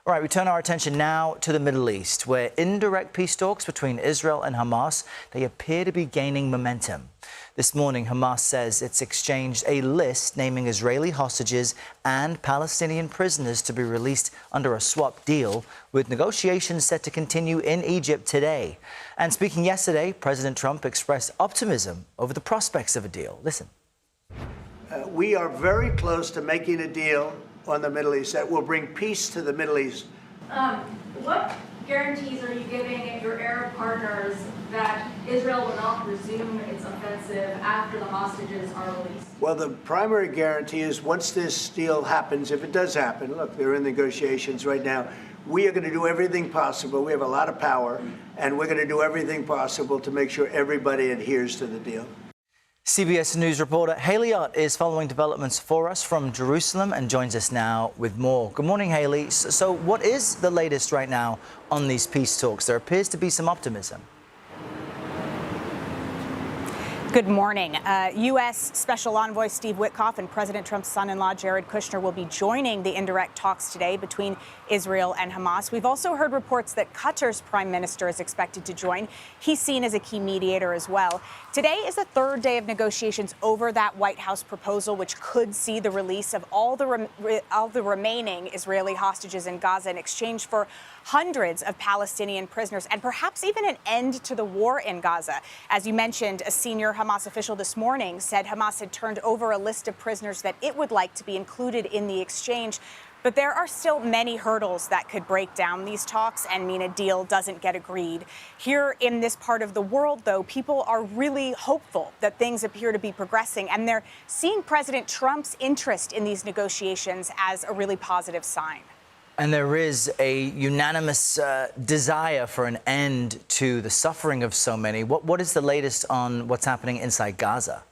All right, we turn our attention now to the Middle East, where indirect peace talks between Israel and Hamas, they appear to be gaining momentum. This morning, Hamas says it's exchanged a list naming Israeli hostages and Palestinian prisoners to be released under a swap deal, with negotiations set to continue in Egypt today. And speaking yesterday, President Trump expressed optimism over the prospects of a deal. Listen. We are very close to making a deal on the Middle East that will bring peace to the Middle East. What guarantees are you giving your Arab partners that Israel will not resume its offensive after the hostages are released? Well, the primary guarantee is once this deal happens, if it does happen, look, they're in negotiations right now, we are going to do everything possible. We have a lot of power, and we're going to do everything possible to make sure everybody adheres to the deal. CBS News reporter Haley Ott is following developments for us from Jerusalem and joins us now with more. Good morning, Haley. So what is the latest right now on these peace talks? There appears to be some optimism. Good morning. U.S. Special Envoy Steve Witkoff and President Trump's son-in-law Jared Kushner will be joining the indirect talks today between Israel and Hamas. We've also heard reports that Qatar's prime minister is expected to join. He's seen as a key mediator as well. Today is the third day of negotiations over that White House proposal, which could see the release of all the remaining Israeli hostages in Gaza in exchange for hundreds of Palestinian prisoners and perhaps even an end to the war in Gaza. As you mentioned, a senior Hamas official this morning said Hamas had turned over a list of prisoners that it would like to be included in the exchange. But there are still many hurdles that could break down these talks and mean a deal doesn't get agreed. Here in this part of the world, though, people are really hopeful that things appear to be progressing, and they're seeing President Trump's interest in these negotiations as a really positive sign. And there is a unanimous desire for an end to the suffering of so many. What is the latest on what's happening inside Gaza?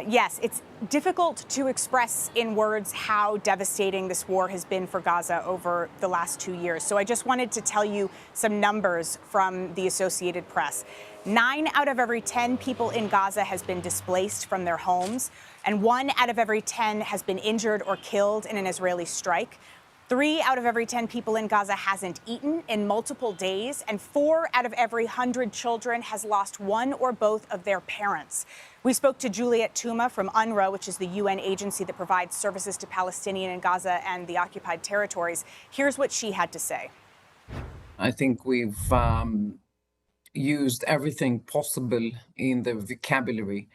Yes, it's difficult to express in words how devastating this war has been for Gaza over the last 2 years. So I just wanted to tell you some numbers from the Associated Press. 9 out of every 10 people in Gaza has been displaced from their homes, and 1 out of every 10 has been injured or killed in an Israeli strike. 3 out of every 10 people in Gaza hasn't eaten in multiple days, and 4 out of every 100 children has lost one or both of their parents. We spoke to Juliet Touma from UNRWA, which is the UN agency that provides services to Palestinians in Gaza and the occupied territories. Here's what she had to say. I think we've used everything possible in the vocabulary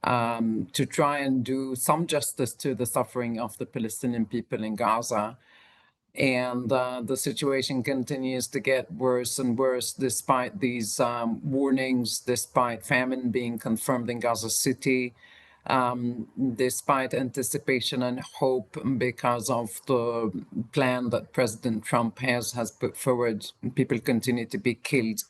to try and do some justice to the suffering of the Palestinian people in Gaza. And the situation continues to get worse and worse despite these warnings, despite famine being confirmed in Gaza City, despite anticipation and hope because of the plan that President Trump has put forward. People continue to be killed.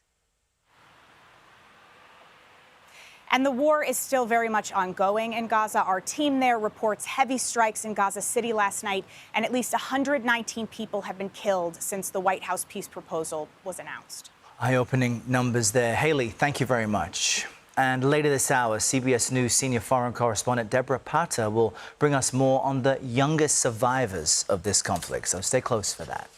And the war is still very much ongoing in Gaza. Our team there reports heavy strikes in Gaza City last night, and at least 119 people have been killed since the White House peace proposal was announced. Eye-opening numbers there. Haley, thank you very much. And later this hour, CBS News senior foreign correspondent Deborah Patta will bring us more on the youngest survivors of this conflict. So stay close for that.